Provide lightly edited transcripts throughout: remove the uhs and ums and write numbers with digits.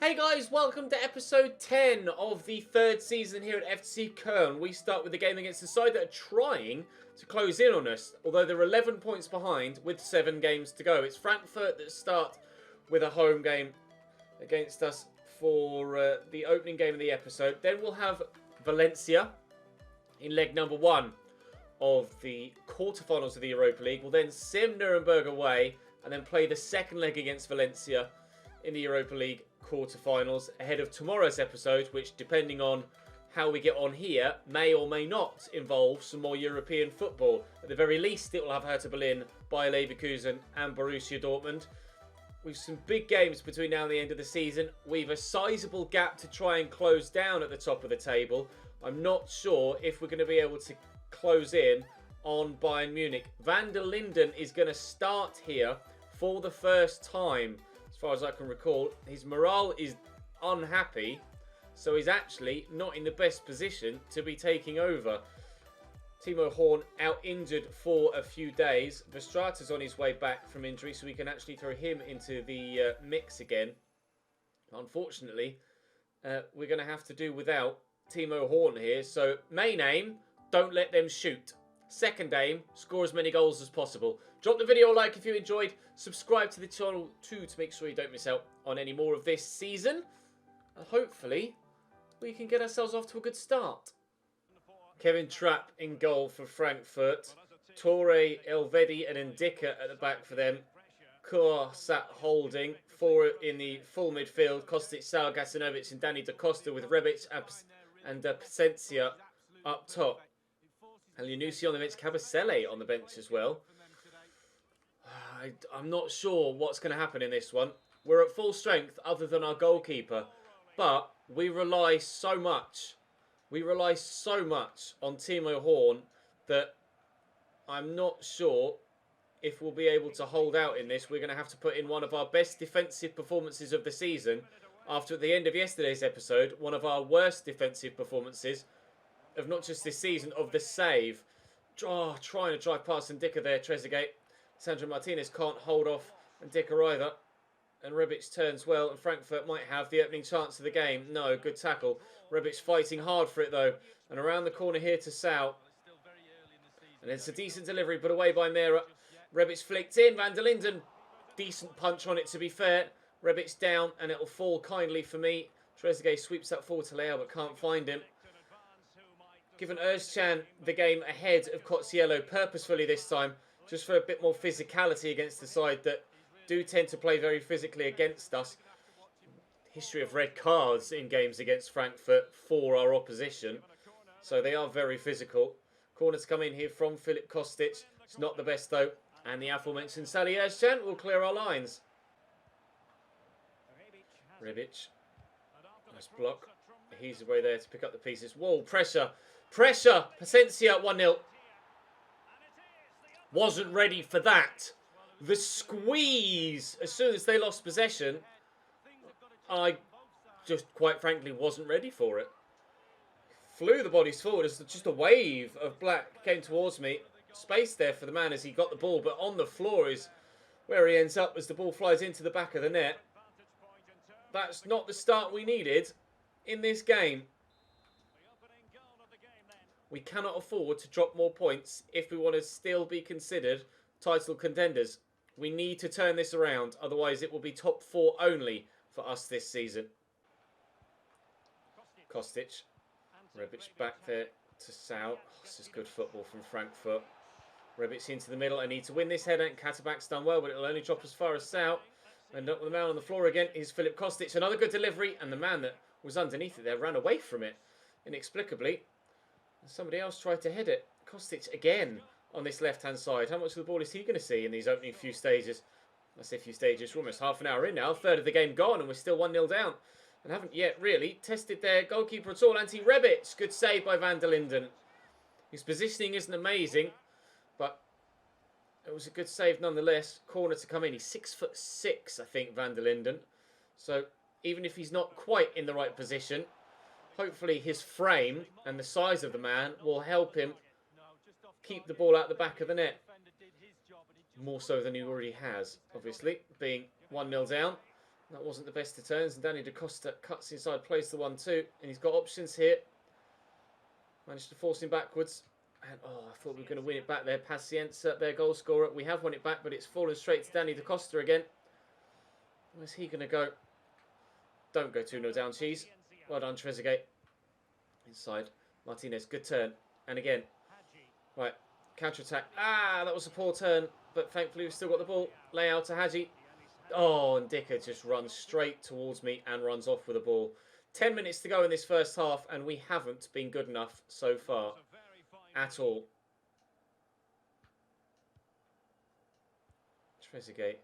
Hey guys, welcome to episode 10 of the third season here at FC Köln. We start with the game against the side that are trying to close in on us, although they're 11 points behind with 7 games to go. It's Frankfurt that start with a home game against us for the opening game of the episode. Then we'll have Valencia in leg number 1 of the quarterfinals of the Europa League. We'll then send Nuremberg away and then play the second leg against Valencia in the Europa League quarterfinals ahead of tomorrow's episode, which, depending on how we get on here, may or may not involve some more European football. At the very least, it will have Hertha Berlin, Bayer Leverkusen and Borussia Dortmund. We've some big games between now and the end of the season. We've a sizable gap to try and close down at the top of the table. I'm not sure if we're going to be able to close in on Bayern Munich. Van der Linden is going to start here for the first time, as far as I can recall. His morale is unhappy, so he's actually not in the best position to be taking over. Timo Horn out injured for a few days. Verstraeten's on his way back from injury, so we can actually throw him into the mix again. Unfortunately, we're going to have to do without Timo Horn here. So main aim, don't let them shoot. Second aim, score as many goals as possible. Drop the video a like if you enjoyed. Subscribe to the channel too to make sure you don't miss out on any more of this season. And hopefully we can get ourselves off to a good start. Kevin Trapp in goal for Frankfurt. Torre, Elvedi and Ndicka at the back for them. Kur sat holding. 4 in the full midfield. Kostic, Sal, Gasinovic and Danny Da Costa with Rebic and Pacencia up top. And Linucci on the bench, Cabasele on the bench as well. I'm not sure what's going to happen in this one. We're at full strength other than our goalkeeper. But we rely so much. We rely so much on Timo Horn that I'm not sure if we'll be able to hold out in this. We're going to have to put in one of our best defensive performances of the season. After, at the end of yesterday's episode, one of our worst defensive performances of not just this season, of the save. Trying to drive past Ndicka there, Trezeguet. Sandro Martinez can't hold off Ndicka either. And Rebic turns well, and Frankfurt might have the opening chance of the game. No, good tackle. Rebic fighting hard for it though. And around the corner here to Sal. And it's a decent delivery, put away by Mera. Rebic flicked in, Van der Linden. Decent punch on it, to be fair. Rebic's down, and it'll fall kindly for me. Trezeguet sweeps that forward to Leao, but can't find him. Given Özcan the game ahead of Cotsiello purposefully this time, just for a bit more physicality against the side that do tend to play very physically against us. History of red cards in games against Frankfurt for our opposition. So they are very physical. Corner to come in here from Filip Kostic. It's not the best though. And the aforementioned Salih Özcan will clear our lines. Rebic. Nice block. He's away there to pick up the pieces. Whoa, pressure. Pressure. Pacencia 1-0. Wasn't ready for that. The squeeze. As soon as they lost possession, I just quite frankly wasn't ready for it. Flew the bodies forward as just a wave of black came towards me. Space there for the man as he got the ball, but on the floor is where he ends up as the ball flies into the back of the net. That's not the start we needed in this game. We cannot afford to drop more points if we want to still be considered title contenders. We need to turn this around, otherwise it will be top 4 only for us this season. Kostic. Rebic back there to Sal. Oh, this is good football from Frankfurt. Rebic into the middle. I need to win this header. Katterbach's done well, but it'll only drop as far as Sal. And up with the man on the floor again is Filip Kostic. Another good delivery, and the man that was underneath it there ran away from it inexplicably. And somebody else tried to head it. Kostic again on this left-hand side. How much of the ball is he going to see in these opening few stages? I say few stages, we're almost half an hour in now. Third of the game gone, and we're still 1-0 down. And haven't yet really tested their goalkeeper at all. Ante Rebic, good save by Van der Linden. His positioning isn't amazing, but it was a good save nonetheless. Corner to come in. He's 6'6", I think, Van der Linden. So even if he's not quite in the right position, hopefully his frame and the size of the man will help him keep the ball out the back of the net. More so than he already has, obviously, being 1-0 down. That wasn't the best of turns, and Danny Da Costa cuts inside, plays the 1-2, and he's got options here. Managed to force him backwards. And, oh, I thought we were going to win it back there. Pacienza, their goal scorer. We have won it back, but it's fallen straight to Danny Da Costa again. Where's he going to go? Don't go 2-0 down, Cheese. Well done, Trezeguet. Inside. Martinez, good turn. And again. Right, counter-attack. Ah, that was a poor turn, but thankfully we've still got the ball. Lay out to Hadji. Oh, and Dicker just runs straight towards me and runs off with the ball. 10 minutes to go in this first half, and we haven't been good enough so far. At all. Trezeguet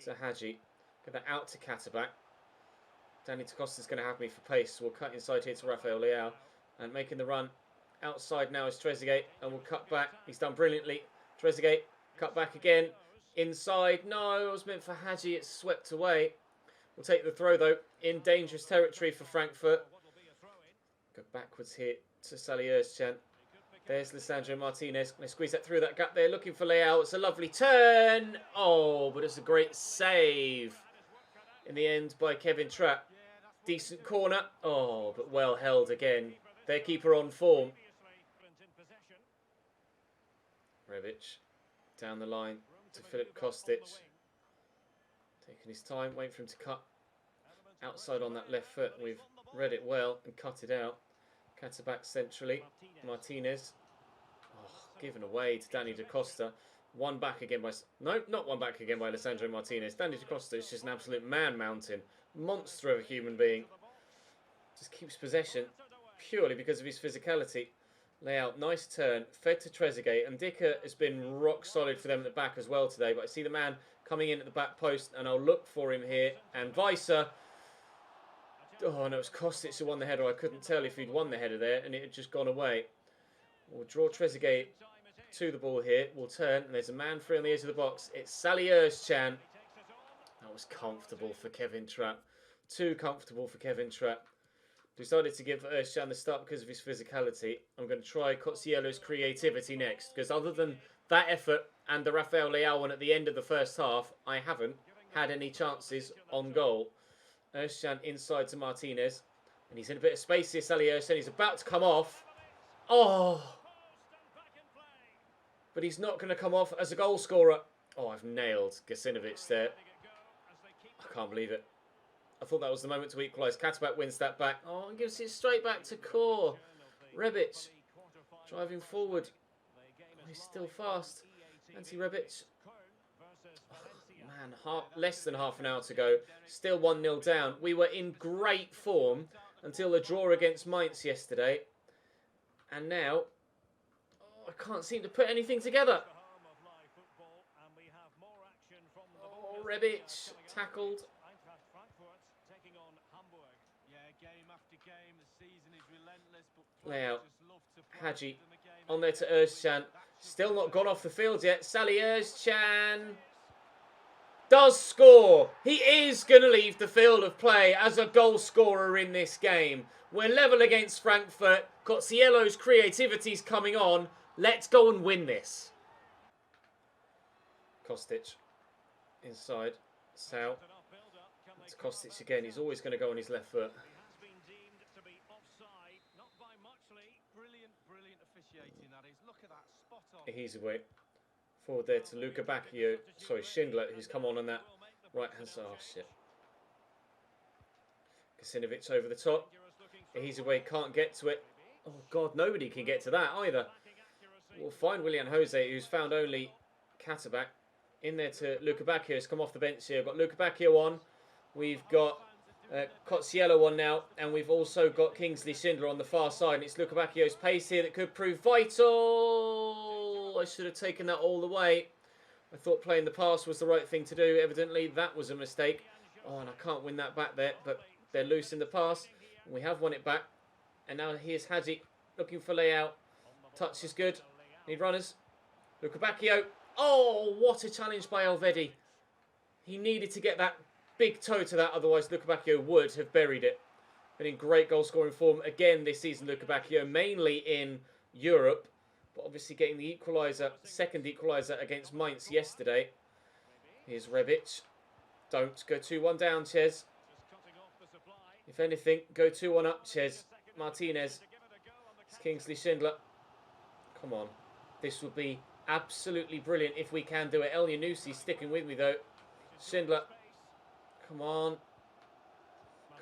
to Hadji. Get that out to Katterbach. Danny Da Costa's going to have me for pace. So we'll cut inside here to Rafael Leao. And making the run outside now is Trezeguet. And we'll cut back. He's done brilliantly. Trezeguet, cut back again. Inside. No, it was meant for Hadji. It's swept away. We'll take the throw, though. In dangerous territory for Frankfurt. Go backwards here to Salih Özcan. There's Lisandro Martinez. Going to squeeze that through that gap there. Looking for Leao. It's a lovely turn. Oh, but it's a great save. In the end by Kevin Trapp. Decent corner. Oh, but well held again. Their keeper on form. Rebic down the line to Filip Kostic. Taking his time. Waiting for him to cut outside on that left foot. We've read it well and cut it out. Katterbach centrally. Martinez. Oh, given away to Danny Da Costa. One back again by... No, not one back again by Lisandro Martinez. Danny Da Costa is just an absolute man-mountain. Monster of a human being. Just keeps possession purely because of his physicality. Layout, nice turn. Fed to Trezeguet. And Dicker has been rock solid for them at the back as well today. But I see the man coming in at the back post and I'll look for him here. And Weiser... Oh, no, it was Kostic who won the header. I couldn't tell if he'd won the header there, and it had just gone away. We'll draw Trezeguet to the ball here. We'll turn, and there's a man free on the edge of the box. It's Salih Özcan. That was comfortable for Kevin Trapp. Too comfortable for Kevin Trapp. Decided to give Özcan the start because of his physicality. I'm going to try Cozzielo's creativity next, because other than that effort and the Rafael Leao one at the end of the first half, I haven't had any chances on goal. Özcan inside to Martinez. And he's in a bit of space here, Salih Özcan. He's about to come off. Oh! But he's not going to come off as a goal scorer. Oh, I've nailed Gacinovic there. I can't believe it. I thought that was the moment to equalise. Katterbach wins that back. Oh, and gives it straight back to Core. Rebic driving forward. Oh, he's still fast. Rebic. Man, less than half an hour to go. Still 1-0 down. We were in great form until the draw against Mainz yesterday. And now, oh, I can't seem to put anything together. Oh, Rebic tackled. Layout. Hadji on there to Özcan. Still not gone off the field yet. Salih Özcan does score. He is going to leave the field of play as a goal scorer in this game. We're level against Frankfurt. Cozzielo's creativity's coming on. Let's go and win this. Kostic inside. Sal. It's Kostic again. He's always going to go on his left foot. He's away. Forward there to LUKEBAKI. Sorry, Schindler, who's come on that right hand side. Oh, shit. Gacinovic over the top. He's away, can't get to it. Oh, God, nobody can get to that either. We'll find Willian Jose, who's found only Katterbach. In there to LUKEBAKI, who's come off the bench here. We've got LUKEBAKI on. We've got Coziello on now. And we've also got Kingsley Schindler on the far side. And it's LUKEBAKI's pace here that could prove vital. I should have taken that all the way. I thought playing the pass was the right thing to do. Evidently, that was a mistake. Oh, and I can't win that back there. But they're loose in the pass. We have won it back. And now here's Hadji looking for layout. Touch is good. Need runners. LUKEBAKI. Oh, what a challenge by Elvedi. He needed to get that big toe to that. Otherwise, LUKEBAKI would have buried it. Been in great goal scoring form again this season, LUKEBAKI. Mainly in Europe. But obviously getting the equaliser, second equaliser against Mainz yesterday. Here's Rebic. Don't go 2-1 down, Ches. If anything, go 2-1 up, Ches. Martinez. It's Kingsley Schindler. Come on. This would be absolutely brilliant if we can do it. El Yanusi sticking with me, though. Schindler. Come on.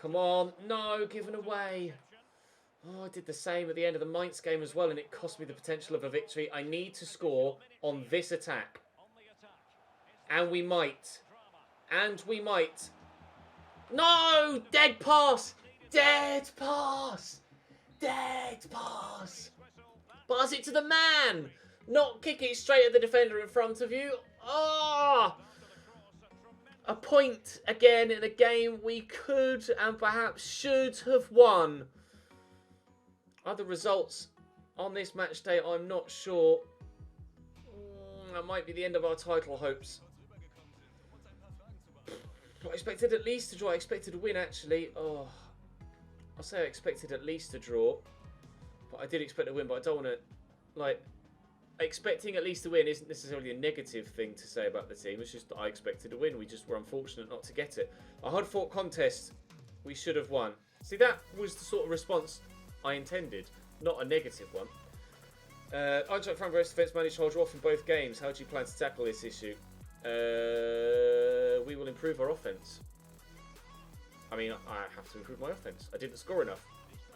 Come on. No, given away. Oh, I did the same at the end of the Mainz game as well, and it cost me the potential of a victory. I need to score on this attack. And we might. And we might. No! Dead pass! Dead pass! Dead pass! Pass it to the man! Not kick it straight at the defender in front of you. Ah! Oh! A point again in a game we could and perhaps should have won. Other results on this match day, I'm not sure. That might be the end of our title hopes. I expected at least to draw. I expected to win, actually. Oh, I'll say I expected at least to draw. But I did expect to win, but I don't want to... Like, expecting at least to win isn't necessarily a negative thing to say about the team. It's just that I expected to win. We just were unfortunate not to get it. A hard-fought contest. We should have won. See, that was the sort of response I intended, not a negative one. Eintracht Frankfurt's defence managed to hold you off in both games. How do you plan to tackle this issue? We will improve our offence. I mean, I have to improve my offence. I didn't score enough.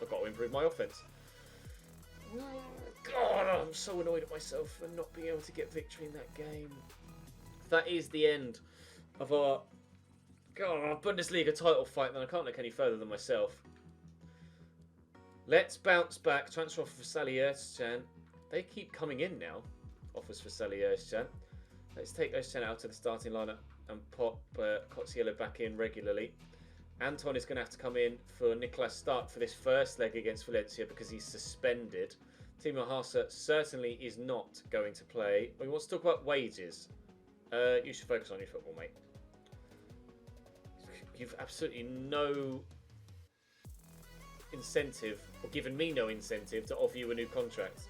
I've got to improve my offence. God, I'm so annoyed at myself for not being able to get victory in that game. That is the end of our Bundesliga title fight, then I can't look any further than myself. Let's bounce back. Transfer offer for Sally Özcan. They keep coming in now. Offers for Sally Özcan. Let's take Özcan out of the starting lineup and pop Kotziello back in regularly. Anton is going to have to come in for Niklas Stark for this first leg against Valencia because he's suspended. Timo Hasa certainly is not going to play. We want to talk about wages. You should focus on your football, mate. You've absolutely no incentive, or given me no incentive, to offer you a new contract.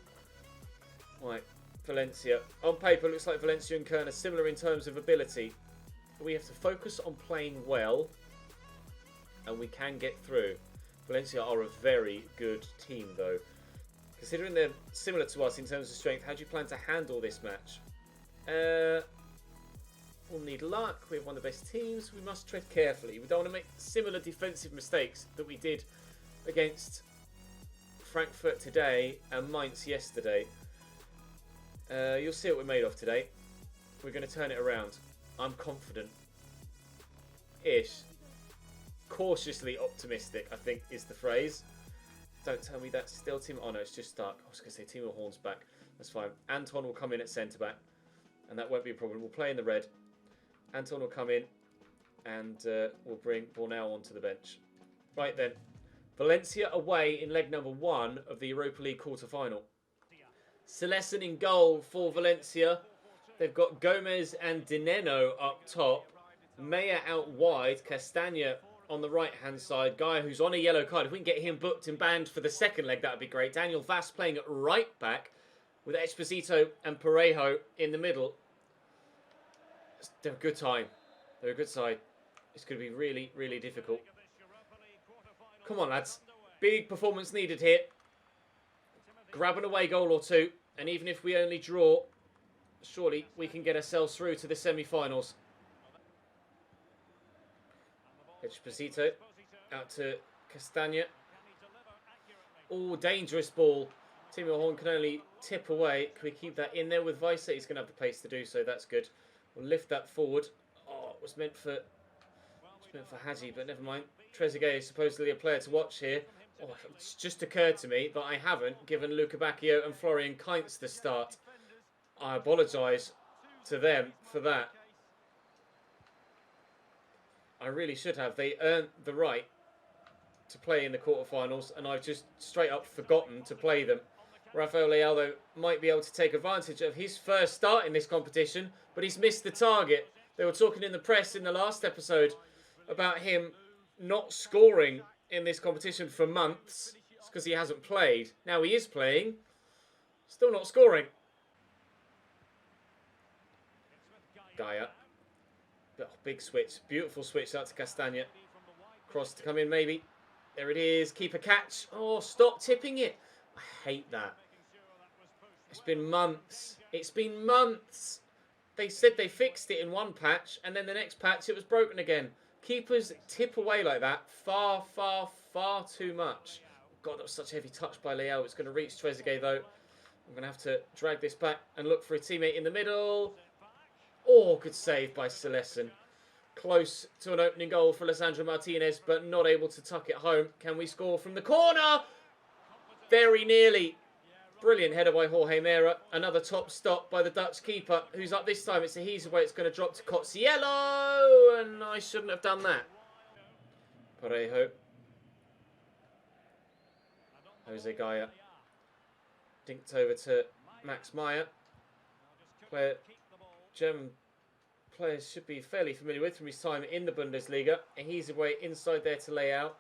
Right, Valencia. On paper, looks like Valencia and Köln are similar in terms of ability. But we have to focus on playing well, and we can get through. Valencia are a very good team, though. Considering they're similar to us in terms of strength, how do you plan to handle this match? We'll need luck. We have one of the best teams. We must tread carefully. We don't want to make similar defensive mistakes that we did against Frankfurt today and Mainz yesterday. You'll see what we're made of today. We're going to turn it around. I'm confident. Ish. Cautiously optimistic, I think, is the phrase. Don't tell me that's still Timo. Oh no, it's just Stark. I was going to say Timo Horn's back. That's fine. Anton will come in at centre back, and that won't be a problem. We'll play in the red. Anton will come in, and we'll bring Bornau onto the bench. Right then. Valencia away in leg number 1 of the Europa League quarter-final. Celessen in goal for Valencia. They've got Gomez and Dineno up top. Meyer out wide. Castagna on the right-hand side. Guy who's on a yellow card. If we can get him booked and banned for the second leg, that would be great. Daniel Vass playing at right back with Esposito and Parejo in the middle. They're a good time. They're a good side. It's going to be really, really difficult. Come on, lads. Big performance needed here. Grab an away goal or two. And even if we only draw, surely we can get ourselves through to the semi-finals. Esposito out to Castagna. Oh, dangerous ball. Timo Horn can only tip away. Can we keep that in there with Weiser? He's going to have the pace to do so. That's good. We'll lift that forward. Oh, it was meant for Hadji, but never mind. Trezeguet is supposedly a player to watch here. Oh, it's just occurred to me that I haven't given LUKEBAKI and Florian Kainz the start. I apologise to them for that. I really should have. They earned the right to play in the quarterfinals, and I've just straight up forgotten to play them. Rafael Lealdo might be able to take advantage of his first start in this competition, but he's missed the target. They were talking in the press in the last episode about him not scoring in this competition for months. It's because he hasn't played. Now he is playing, still not scoring. Gaia. Oh, big switch. Beautiful switch out to Castagna. Cross to come in maybe. There it is. Keeper catch. Oh, stop tipping it. I hate that. It's been months. It's been months. They said they fixed it in one patch, and then the next patch it was broken again. Keepers tip away like that far, far, far too much. God, that was such a heavy touch by Leao. It's going to reach Trezeguet, though. I'm going to have to drag this back and look for a teammate in the middle. Oh, good save by Celestin. Close to an opening goal for Lisandro Martinez, but not able to tuck it home. Can we score from the corner? Very nearly. Brilliant header by Jorge Mera. Another top stop by the Dutch keeper, who's up this time. It's a Heathway. It's going to drop to Cotsiello, and I shouldn't have done that. Parejo. Jose Gaya. Dinked over to Max Meyer. German players should be fairly familiar with from his time in the Bundesliga. And he's away inside there to lay out.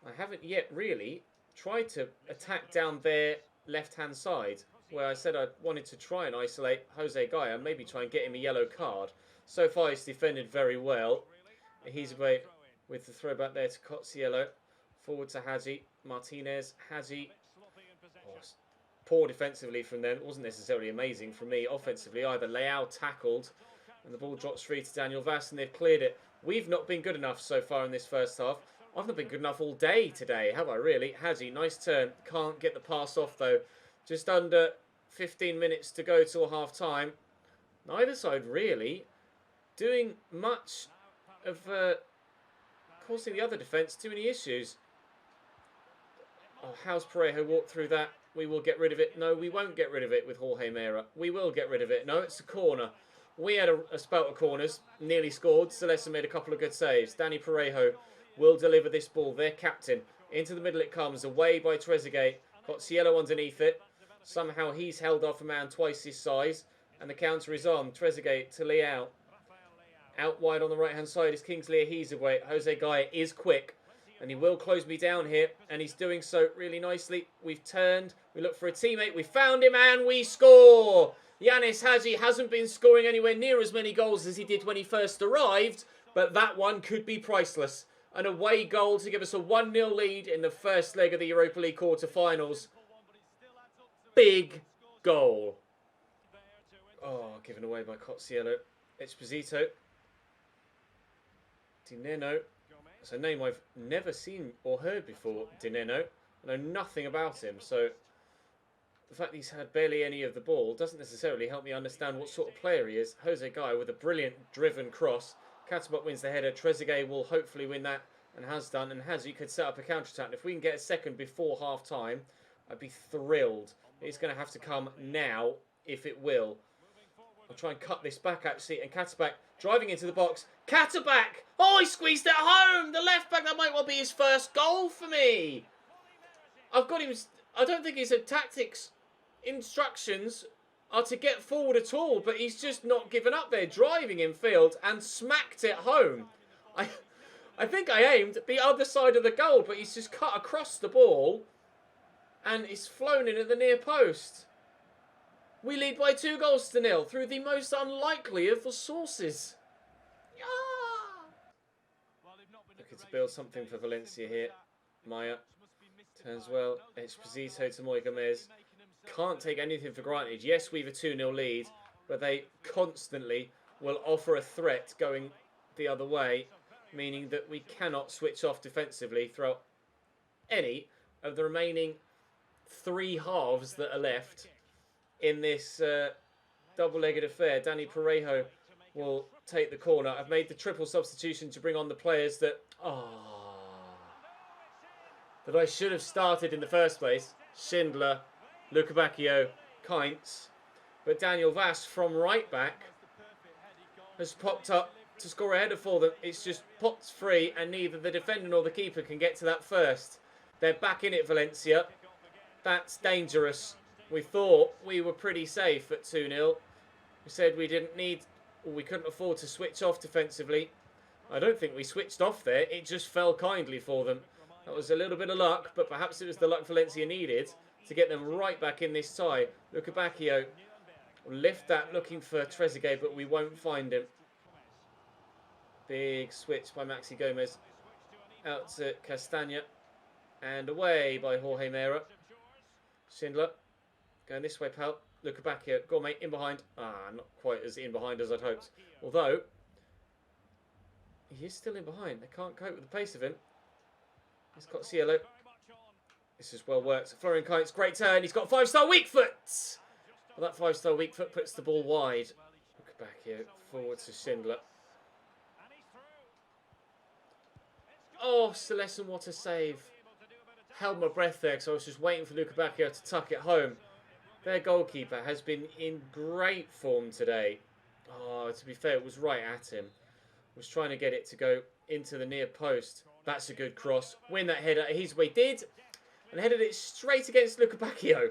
I haven't yet really tried to attack down their left-hand side, where I said I wanted to try and isolate Jose Gaya, maybe try and get him a yellow card. So far, he's defended very well. He's away with the throw back there to Cotsiello. Forward to Hadji. Martinez. Hadji. Oh, poor defensively from them. It wasn't necessarily amazing from me offensively either. Leao tackled, and the ball drops free to Daniel Vass, and they've cleared it. We've not been good enough so far in this first half. I've not been good enough all day today, have I really? Hadji, nice turn. Can't get the pass off though. Just under 15 minutes to go till half time. Neither side really doing much of causing the other defence too many issues. Oh, how's Parejo walked through that? We will get rid of it. No, we won't get rid of it with Jorge Mera. We will get rid of it. No, it's a corner. We had a spout of corners. Nearly scored. Celestin made a couple of good saves. Danny Parejo will deliver this ball. Their captain. Into the middle it comes. Away by Trezeguet. Cotsiello underneath it. Somehow he's held off a man twice his size. And the counter is on. Trezeguet to Leao. Out wide on the right hand side is Kingsley Ahizaway. Jose Gaya is quick. And he will close me down here. And he's doing so really nicely. We've turned. We look for a teammate. We found him and we score. Yanis Hadji hasn't been scoring anywhere near as many goals as he did when he first arrived. But that one could be priceless. An away goal to give us a 1-0 lead in the first leg of the Europa League quarter-finals. Big goal. Oh, given away by Cotsiello. Esposito. Dineno. It's a name I've never seen or heard before, Dineno. I know nothing about him, so the fact that he's had barely any of the ball doesn't necessarily help me understand what sort of player he is. Jose Gaya with a brilliant driven cross. Katabok wins the header. Trezeguet will hopefully win that and has done. And Hadji could set up a counter-attack. If we can get a second before half-time, I'd be thrilled. It's going to have to come now, if it will. I'll try and cut this back, actually. And Katabak driving into the box. Katabak! Oh, he squeezed it home! The left-back, that might well be his first goal for me. I've got him... I don't think his tactics instructions are to get forward at all, but he's just not given up there, driving in field and smacked it home. I think I aimed at the other side of the goal, but he's just cut across the ball and it's flown in at the near post. We lead by 2-0 through the most unlikely of the sources. Looking to build something for Valencia here. Maya turns well. Esposito to Moy Gomez. Can't take anything for granted. Yes, we've a 2-0 lead, but they constantly will offer a threat going the other way, meaning that we cannot switch off defensively throughout any of the remaining 3 halves that are left in this double-legged affair. Danny Parejo will take the corner. I've made the triple substitution to bring on the players that I should have started in the first place. Schindler, LUKEBAKI, Kainz. But Daniel Vass from right back has popped up to score a header for them. It's just popped free and neither the defender nor the keeper can get to that first. They're back in it, Valencia. That's dangerous. We thought we were pretty safe at 2-0. We said we didn't need, or we couldn't afford to switch off defensively. I don't think we switched off there. It just fell kindly for them. That was a little bit of luck, but perhaps it was the luck Valencia needed to get them right back in this tie. LUKEBAKI will lift that looking for Trezeguet, but we won't find him. Big switch by Maxi Gomez. Out to Castagna. And away by Jorge Mera. Schindler. Going this way, pal. LUKEBAKI. Go on, mate. In behind. Not quite as in behind as I'd hoped. Although, he is still in behind. They can't cope with the pace of him. He's got Cielo. This is well worked. Florian Kainz, great turn. He's got 5-star weak foot. Well, that 5-star weak foot puts the ball wide. LUKEBAKI forward to Schindler. Oh, Celestin, what a save. Held my breath there because I was just waiting for LUKEBAKI to tuck it home. Their goalkeeper has been in great form today. Oh, to be fair, it was right at him. Was trying to get it to go into the near post. That's a good cross. Win that header. His way did. And headed it straight against LUKEBAKI.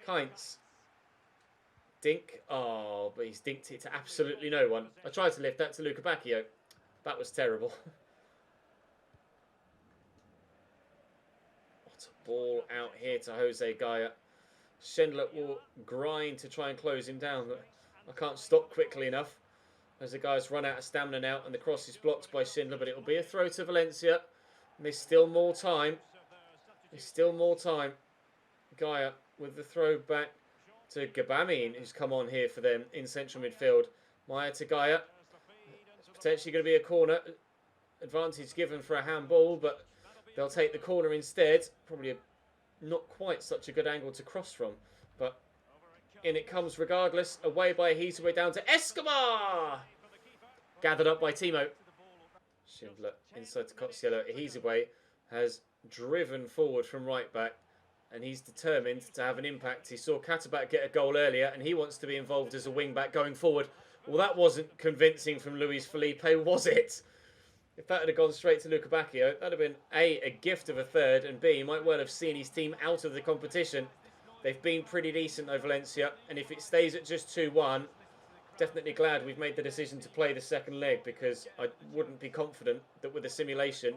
Kainz. Dink. Oh, but he's dinked it to absolutely no one. I tried to lift that to LUKEBAKI. That was terrible. What a ball out here to Jose Gaia. Schindler will grind to try and close him down. I can't stop quickly enough. As the guys run out of stamina now, and the cross is blocked by Schindler, but it will be a throw to Valencia. And there's still more time. There's still more time. Gaia with the throw back to Gabamin, who's come on here for them in central midfield. Maya to Gaia. It's potentially going to be a corner. Advantage given for a handball, but they'll take the corner instead. Probably not quite such a good angle to cross from, but in it comes regardless. Away by Hizwe down to Escobar. Gathered up by Timo. Schindler inside to Cotsiello. Hizwe has driven forward from right back, and he's determined to have an impact. He saw Katabat get a goal earlier, and he wants to be involved as a wing back going forward. Well, that wasn't convincing from Luis Felipe, was it? If that had gone straight to LUKEBAKI, that would have been a gift of a third, and B, he might well have seen his team out of the competition. They've been pretty decent over Valencia, and if it stays at just 2-1, definitely glad we've made the decision to play the second leg, because I wouldn't be confident that with a simulation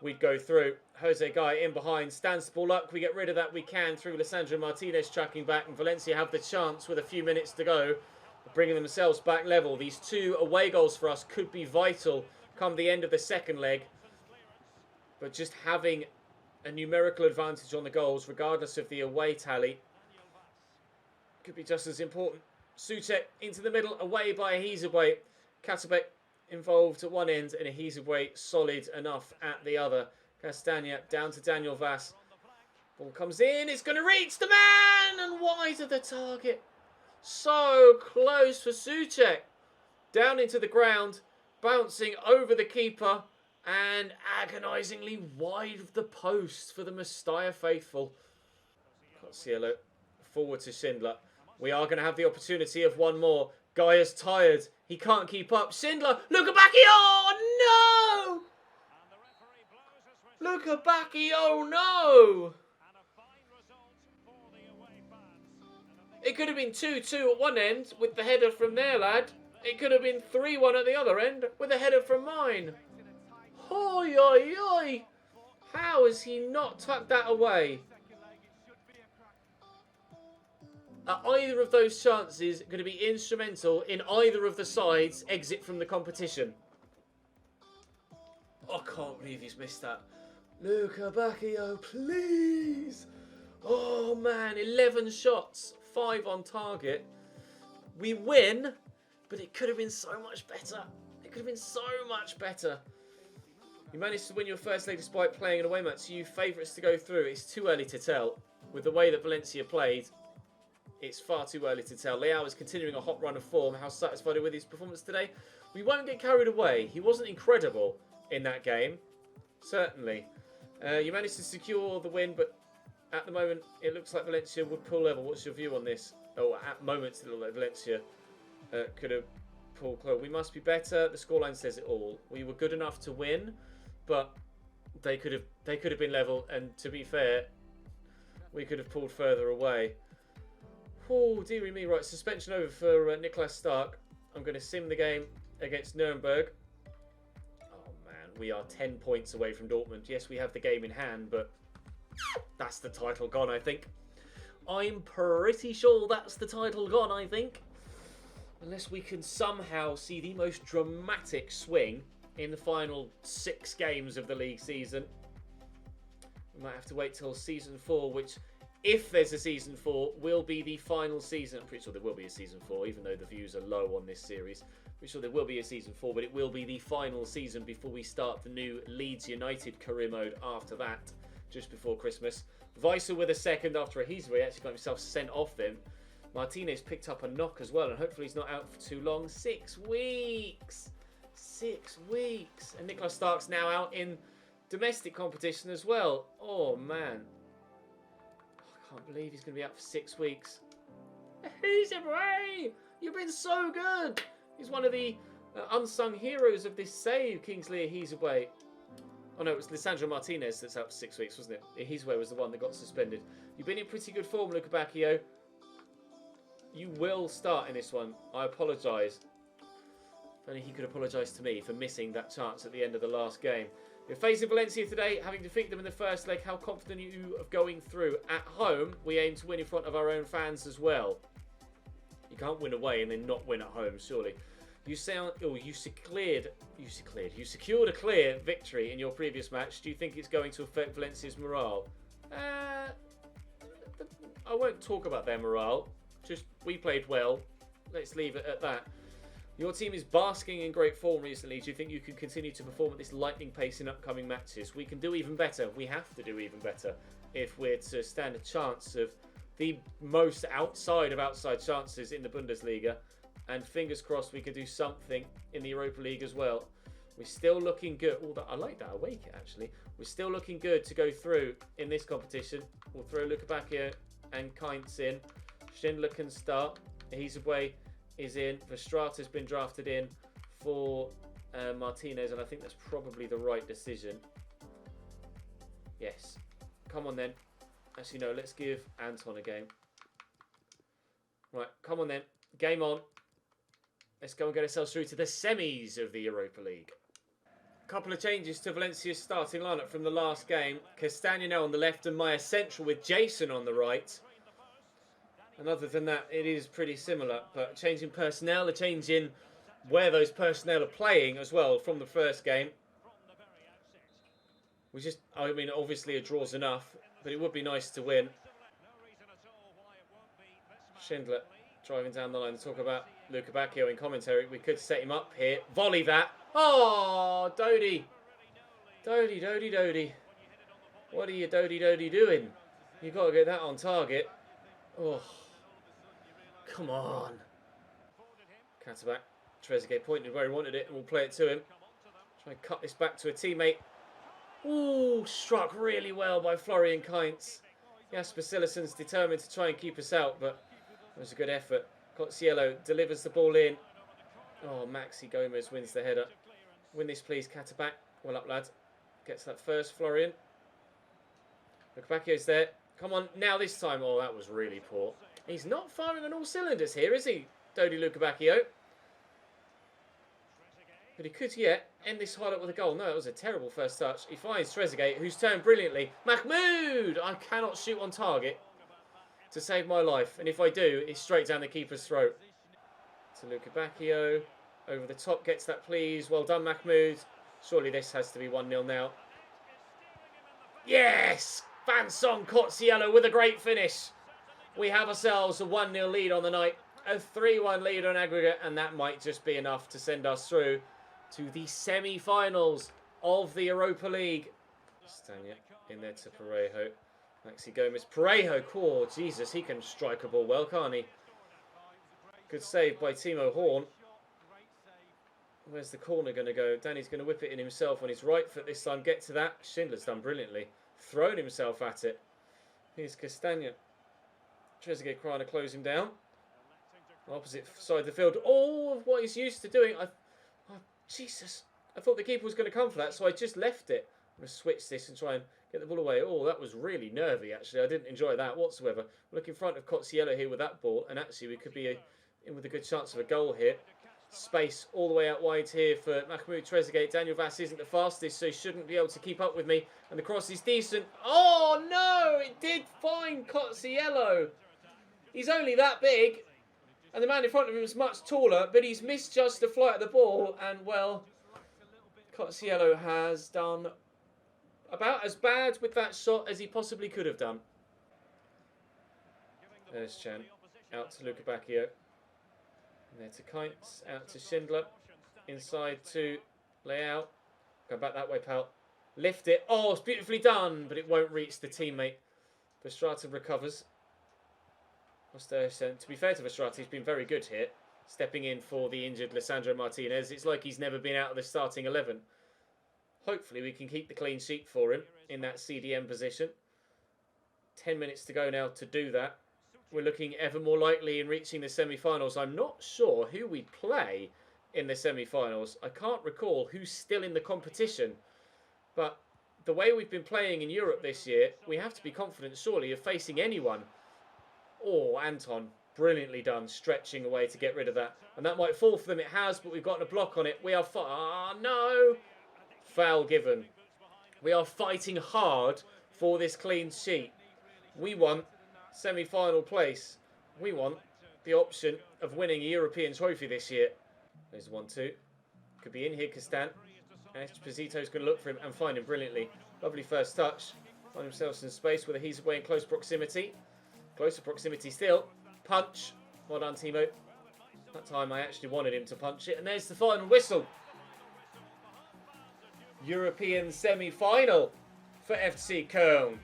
we'd go through. Jose Gaia in behind, stands the ball up. We get rid of that, we can, through Lissandro Martinez tracking back, and Valencia have the chance with a few minutes to go of bringing themselves back level. These 2 away goals for us could be vital come the end of the second leg, but just having a numerical advantage on the goals, regardless of the away tally, could be just as important. Souček into the middle, away by Hizwe. Katabek involved at one end, and Hizwe solid enough at the other. Castagna down to Daniel Vass. Ball comes in, it's going to reach the man, and wide of the target. So close for Souček. Down into the ground, bouncing over the keeper, and agonisingly wide of the post for the Mestalla faithful. Cotsiello forward to Schindler. We are going to have the opportunity of one more. Gaia's tired. He can't keep up. Schindler. LUKEBAKI. Oh, no! LUKEBAKI. Oh, no! It could have been 2-2 at one end with the header from their lad. It could have been 3-1 at the other end with a header from mine. Oi, oi, oi! How has he not tucked that away? Either of those chances going to be instrumental in either of the sides' exit from the competition. I can't believe he's missed that. LUKEBAKI, oh please! Oh man, 11 shots, 5 on target. We win, but it could have been so much better. It could have been so much better. You managed to win your first leg despite playing an away match. You favourites to go through. It's too early to tell. With the way that Valencia played, it's far too early to tell. Leao is continuing a hot run of form. How satisfied are you with his performance today? We won't get carried away. He wasn't incredible in that game. Certainly. You managed to secure the win, but at the moment, it looks like Valencia would pull level. What's your view on this? Oh, at moments, it looked like Valencia could have pulled close. We must be better. The scoreline says it all. We were good enough to win, but they could have been level. And to be fair, we could have pulled further away. Oh, dearie me. Right, suspension over for Nicholas Stark. I'm going to sim the game against Nuremberg. Oh, man. We are 10 points away from Dortmund. Yes, we have the game in hand, but that's the title gone, I think. I'm pretty sure that's the title gone, I think. Unless we can somehow see the most dramatic swing in the final 6 games of the league season. We might have to wait till season 4, which, if there's a season 4, will be the final season. I'm pretty sure there will be a season 4, even though the views are low on this series. Pretty sure there will be a season 4, but it will be the final season before we start the new Leeds United career mode after that, just before Christmas. Weissel with a second after a He actually got himself sent off then. Martinez picked up a knock as well, and hopefully he's not out for too long. 6 weeks! 6 weeks! And Nicolas Stark's now out in domestic competition as well. Oh, man. I can't believe he's going to be out for 6 weeks. He's away! You've been so good! He's one of the unsung heroes of this save, Kingsley Ahizaway. Oh no, it was Lisandro Martinez that's out for 6 weeks, wasn't it? Ahizaway was the one that got suspended. You've been in pretty good form, LUKEBAKI. You will start in this one. I apologise. If only he could apologise to me for missing that chance at the end of the last game. You're facing Valencia today, having defeated them in the first leg. How confident are you of going through? At home, we aim to win in front of our own fans as well. You can't win away and then not win at home, surely. You secured a clear victory in your previous match. Do you think it's going to affect Valencia's morale? I won't talk about their morale. Just, we played well. Let's leave it at that. Your team is basking in great form recently. Do you think you can continue to perform at this lightning pace in upcoming matches? We can do even better. We have to do even better if we're to stand a chance of the most outside chances in the Bundesliga. And fingers crossed we could do something in the Europa League as well. We're still looking good. Oh, I like that away kit, actually. We're still looking good to go through in this competition. We'll throw LUKEBAKI and Kainz in. Schindler can start. Ahizaway is in. Verstraet's been drafted in for Martinez, and I think that's probably the right decision. Yes. Come on then. Actually, no, let's give Anton a game. Right, come on then. Game on. Let's go and get ourselves through to the semis of the Europa League. A couple of changes to Valencia's starting lineup from the last game. Castagnino on the left and Maya central with Jason on the right. And other than that, it is pretty similar. But change in personnel, a change in where those personnel are playing as well from the first game. I mean, obviously a draw's enough, but it would be nice to win. Schindler driving down the line to talk about LUKEBAKI in commentary. We could set him up here. Volley that. Oh, Dodi. Dodi. What are you, Dodi, doing? You've got to get that on target. Oh, come on. Catterback. Trezeguet pointed where he wanted it, and we'll play it to him. Try and cut this back to a teammate. Ooh, struck really well by Florian Kainz. Jasper Silason's determined to try and keep us out, but it was a good effort. Cozziello delivers the ball in. Oh, Maxi Gomez wins the header. Win this, please, Catterback. Well up, lad. Gets that first, Florian. LUKEBAKI's there. Come on, now this time. Oh, that was really poor. He's not firing on all cylinders here, is he, Dodi LUKEBAKI? But he could yet end this highlight with a goal. No, it was a terrible first touch. He finds Trezeguet, who's turned brilliantly. Mahmoud! I cannot shoot on target to save my life. And if I do, it's straight down the keeper's throat. To LUKEBAKI. Over the top, gets that, please. Well done, Mahmoud. Surely this has to be 1-0 now. Yes! Vincent Cozziello with a great finish. We have ourselves a 1-0 lead on the night. A 3-1 lead on aggregate. And that might just be enough to send us through to the semi-finals of the Europa League. Stanya in there to Parejo. Maxi Gomez. Parejo, oh, Jesus, he can strike a ball well, can't he? Good save by Timo Horn. Where's the corner going to go? Danny's going to whip it in himself on his right foot this time. Get to that. Schindler's done brilliantly. Thrown himself at it. Here's Castagna. Trezeguet trying to close him down. Opposite side of the field. All of what he's used to doing. Oh, Jesus. I thought the keeper was going to come for that, so I just left it. I'm going to switch this and try and get the ball away. Oh, that was really nervy, actually. I didn't enjoy that whatsoever. Look in front of Cozziello here with that ball, and actually we could be in with a good chance of a goal here. Space all the way out wide here for Mahmoud Trezeguet. Daniel Vass isn't the fastest, so he shouldn't be able to keep up with me. And the cross is decent. Oh, no! It did find Cozziello. He's only that big. And the man in front of him is much taller, but he's misjudged the flight of the ball. And, well, Cozziello has done about as bad with that shot as he possibly could have done. There's Chan. Out to LUKEBAKI. And there to Kites. Out to Schindler. Inside to Layout. Go back that way, pal. Lift it. Oh, it's beautifully done, but it won't reach the teammate. Verstraeten recovers. To be fair to Verstraeten, he's been very good here. Stepping in for the injured Lisandro Martinez. It's like he's never been out of the starting 11. Hopefully we can keep the clean sheet for him in that CDM position. 10 minutes to go now to do that. We're looking ever more likely in reaching the semi-finals. I'm not sure who we play in the semi-finals. I can't recall who's still in the competition. But the way we've been playing in Europe this year, we have to be confident, surely, of facing anyone. Oh, Anton, brilliantly done, stretching away to get rid of that. And that might fall for them. It has, but we've got a block on it. We are... no! Foul given. We are fighting hard for this clean sheet. We want semi-final place. We want the option of winning a European trophy this year. There's 1-2. Could be in here, Castan. Esposito's going to look for him and find him brilliantly. Lovely first touch. Find himself some space whether he's away in close proximity. Closer proximity still. Punch. Well done, Timo. That time I actually wanted him to punch it. And there's the final whistle. European semi-final for FC Köln.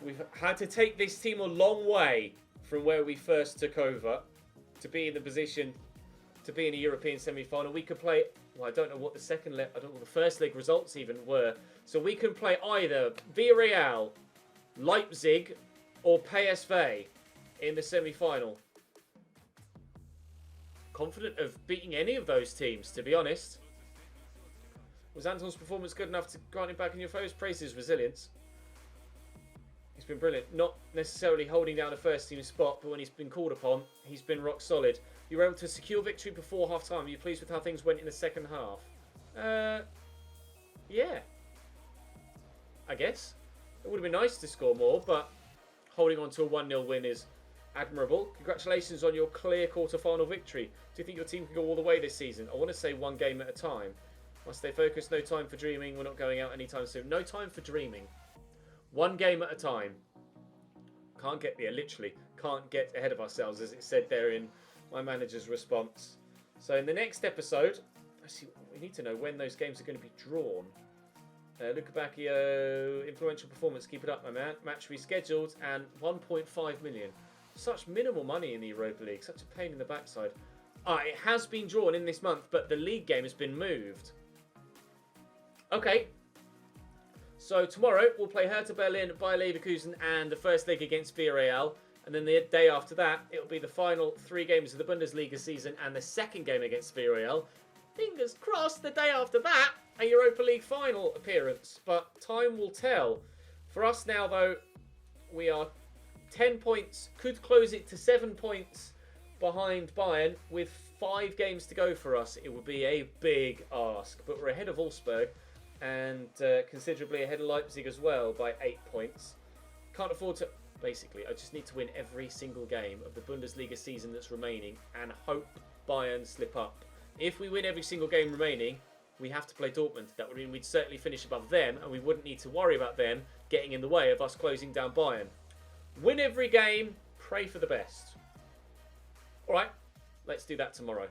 We've had to take this team a long way from where we first took over to be in the position to be in a European semi-final. We could play, well, I don't know what the second leg, I don't know what the first leg results even were. So we can play either Villarreal, Leipzig, or PSV in the semi-final. Confident of beating any of those teams, to be honest. Was Anton's performance good enough to grant him back in your foes? Praise his resilience. He's been brilliant. Not necessarily holding down a first team spot, but when he's been called upon, he's been rock solid. You were able to secure victory before half time. Are you pleased with how things went in the second half? Yeah. I guess. It would have been nice to score more, but holding on to a 1-0 win is admirable. Congratulations on your clear quarter-final victory. Do you think your team can go all the way this season? I want to say one game at a time. Must stay focused. No time for dreaming. We're not going out anytime soon. No time for dreaming. One game at a time. Can't get there, literally. Can't get ahead of ourselves, as it said there in my manager's response. So in the next episode, actually, we need to know when those games are going to be drawn. LUKEBAKI, influential performance. Keep it up, my man. Match rescheduled and 1.5 million. Such minimal money in the Europa League. Such a pain in the backside. It has been drawn in this month, but the league game has been moved. Okay. So tomorrow we'll play Hertha Berlin, Bayer Leverkusen and the first leg against Villarreal. And then the day after that, it'll be the final 3 games of the Bundesliga season and the second game against Villarreal. Fingers crossed the day after that, a Europa League final appearance. But time will tell. For us now, though, we are 10 points, could close it to 7 points behind Bayern with 5 games to go for us. It would be a big ask. But we're ahead of Wolfsburg and considerably ahead of Leipzig as well by 8 points. Can't afford to... Basically, I just need to win every single game of the Bundesliga season that's remaining and hope Bayern slip up. If we win every single game remaining, we have to play Dortmund. That would mean we'd certainly finish above them and we wouldn't need to worry about them getting in the way of us closing down Bayern. Win every game, pray for the best. Alright, let's do that tomorrow.